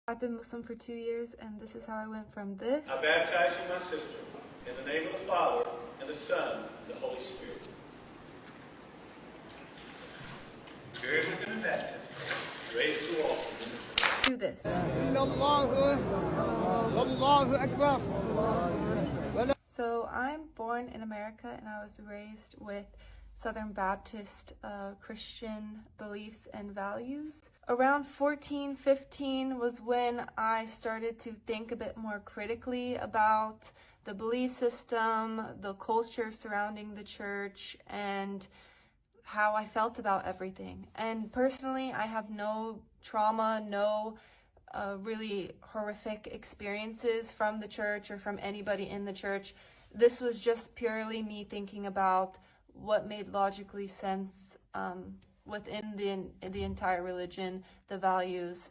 I've been Muslim for 2 years, and this is how I went from this. I baptize you, my sister, in the name of the Father, and the Son, and the Holy Spirit. Very good baptism. Raised to all. To this. So I'm born in America, and I was raised with Southern Baptist Christian beliefs and values. Around 14, 15 was when I started to think a bit more critically about the belief system, the culture surrounding the church, and how I felt about everything. And personally, I have no trauma, no really horrific experiences from the church or from anybody in the church. This was just purely me thinking about what made logically sense within the entire religion, the values,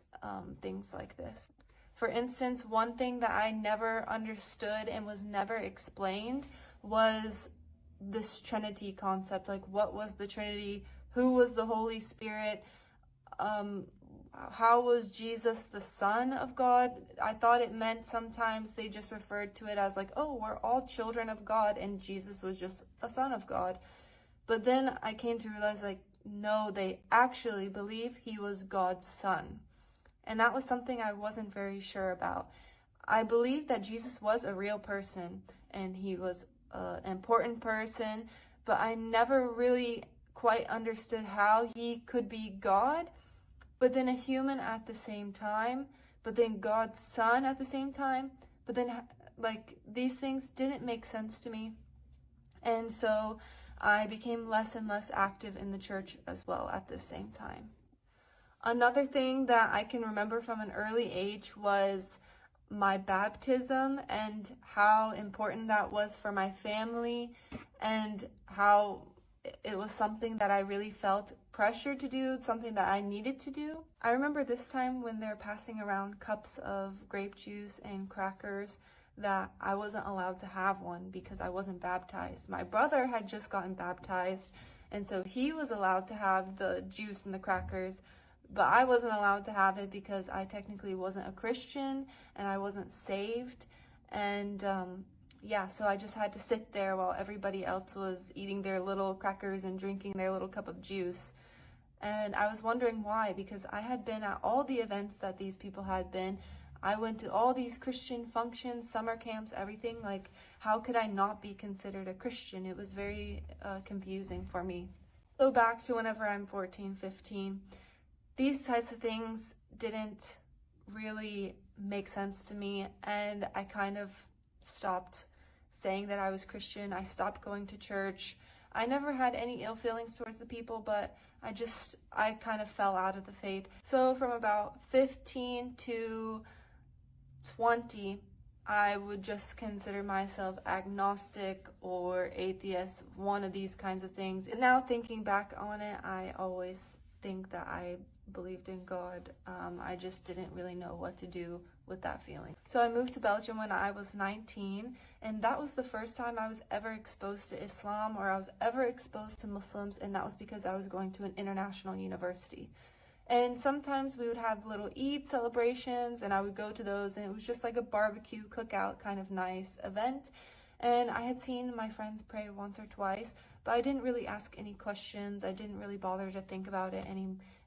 things like this. For instance, one thing that I never understood and was never explained was this Trinity concept. Like, what was the Trinity? Who was the Holy Spirit? How was Jesus the Son of God? I thought it meant sometimes they just referred to it as like, oh, we're all children of God and Jesus was just a son of God. But then I came to realize, like, no, they actually believe he was God's son. And that was something I wasn't very sure about. I believe that Jesus was a real person and he was an important person, but I never really quite understood how he could be God, but then a human at the same time, but then God's son at the same time. But then, like, these things didn't make sense to me. And so I became less and less active in the church as well at the same time. Another thing that I can remember from an early age was my baptism and how important that was for my family and how it was something that I really felt pressure to do, something that I needed to do. I remember this time when they're passing around cups of grape juice and crackers that I wasn't allowed to have one because I wasn't baptized. My brother had just gotten baptized, and so he was allowed to have the juice and the crackers, but I wasn't allowed to have it because I technically wasn't a Christian and I wasn't saved. And yeah, so I just had to sit there while everybody else was eating their little crackers and drinking their little cup of juice. And I was wondering why, because I had been at all the events that these people had been. I went to all these Christian functions, summer camps, everything. Like, how could I not be considered a Christian? It was very confusing for me. So back to whenever I'm 14, 15, these types of things didn't really make sense to me, and I kind of stopped saying that I was Christian. I stopped going to church. I never had any ill feelings towards the people, but I kind of fell out of the faith. So from about 15 to 20, I would just consider myself agnostic or atheist, one of these kinds of things. And now thinking back on it, I always think that I believed in God. I just didn't really know what to do with that feeling. So I moved to Belgium when I was 19, and that was the first time I was ever exposed to Islam or I was ever exposed to Muslims, and that was because I was going to an international university. And sometimes we would have little Eid celebrations, and I would go to those, and it was just like a barbecue cookout kind of nice event. And I had seen my friends pray once or twice, but I didn't really ask any questions. I didn't really bother to think about it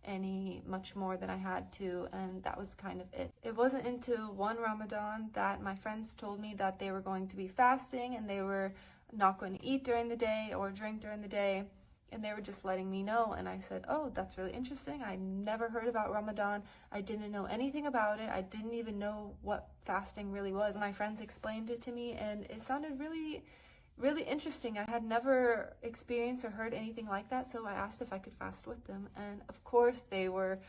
any much more than I had to, and that was kind of it. It wasn't until one Ramadan that my friends told me that they were going to be fasting and they were not going to eat during the day or drink during the day, and they were just letting me know. And I said, oh, that's really interesting. I never heard about Ramadan. I didn't know anything about it. I didn't even know what fasting really was. My friends explained it to me, and it sounded really interesting. I had never experienced or heard anything like that, so I asked if I could fast with them, and of course they were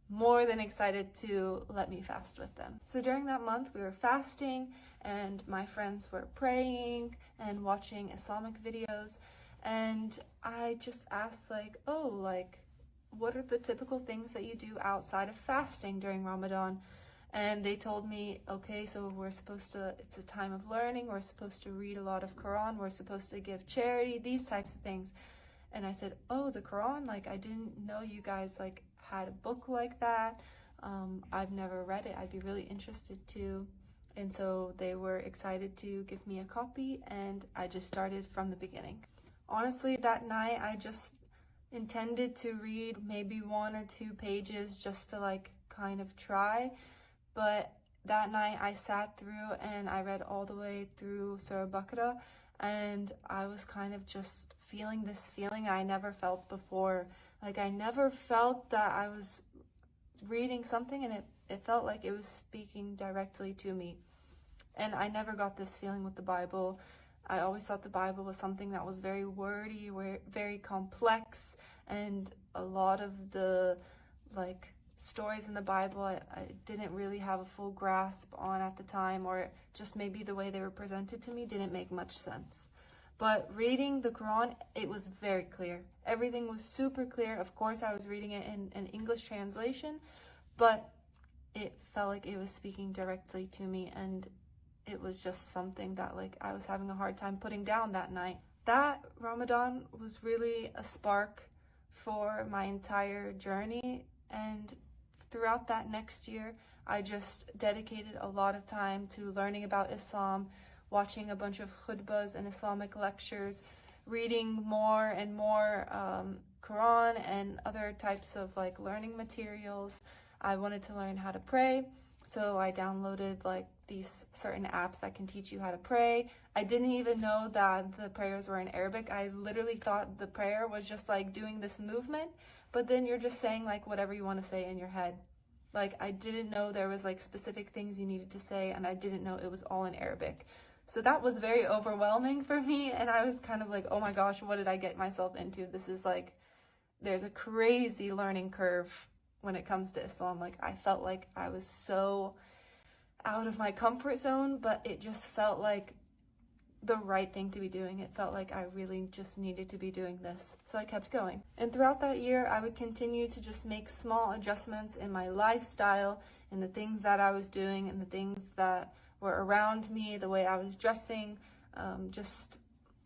more than excited to let me fast with them. So during that month we were fasting, and my friends were praying and watching Islamic videos, and I just asked, like, oh, like, what are the typical things that you do outside of fasting during Ramadan? And they told me, okay, so it's a time of learning, we're supposed to read a lot of Quran, we're supposed to give charity, these types of things. And I said, oh, the Quran, like, I didn't know you guys, like, had a book like that. I've never read it. I'd be really interested to. And so they were excited to give me a copy, and I just started from the beginning. Honestly, that night I just intended to read maybe 1 or 2 pages just to like kind of try. But that night I sat through and I read all the way through Surah Baqarah, and I was kind of just feeling this feeling I never felt before. Like, I never felt that I was reading something and it felt like it was speaking directly to me. And I never got this feeling with the Bible. I always thought the Bible was something that was very wordy, very complex, and a lot of the like stories in the Bible I didn't really have a full grasp on at the time, or just maybe the way they were presented to me didn't make much sense. But reading the Quran, it was very clear. Everything was super clear. Of course, I was reading it in an English translation, but it felt like it was speaking directly to me, and it was just something that like I was having a hard time putting down that night. That Ramadan was really a spark for my entire journey, and throughout that next year, I just dedicated a lot of time to learning about Islam, watching a bunch of khutbahs and Islamic lectures, reading more and more Quran and other types of like learning materials. I wanted to learn how to pray, so I downloaded like these certain apps that can teach you how to pray. I didn't even know that the prayers were in Arabic. I literally thought the prayer was just like doing this movement, but then you're just saying like whatever you want to say in your head. Like, I didn't know there was like specific things you needed to say, and I didn't know it was all in Arabic. So that was very overwhelming for me, and I was kind of like, oh my gosh, what did I get myself into? This is like, there's a crazy learning curve when it comes to Islam. Like, I felt like I was so out of my comfort zone, but it just felt like the right thing to be doing. It felt like I really just needed to be doing this. So I kept going. And throughout that year, I would continue to just make small adjustments in my lifestyle, in the things that I was doing, and the things that were around me, the way I was dressing, just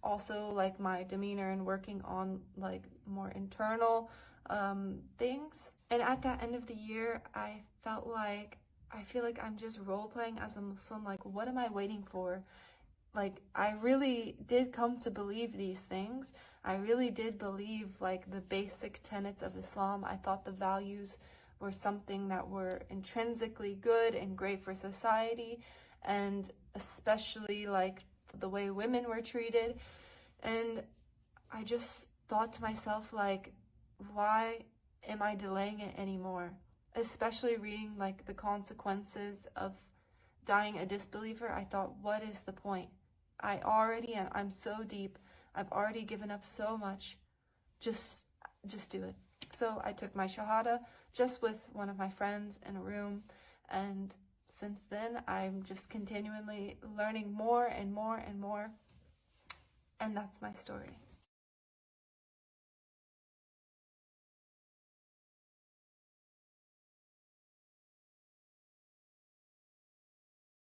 also like my demeanor, and working on like more internal things. And at the end of the year, I feel like I'm just role-playing as a Muslim. Like, what am I waiting for? Like, I really did come to believe these things. I really did believe like the basic tenets of Islam. I thought the values were something that were intrinsically good and great for society, and especially like the way women were treated. And I just thought to myself, like, why am I delaying it anymore? Especially reading like the consequences of dying a disbeliever, I thought, what is the point? I'm so deep. I've already given up so much. Just do it. So I took my Shahada just with one of my friends in a room, and since then I'm just continually learning more and more and more, and that's my story.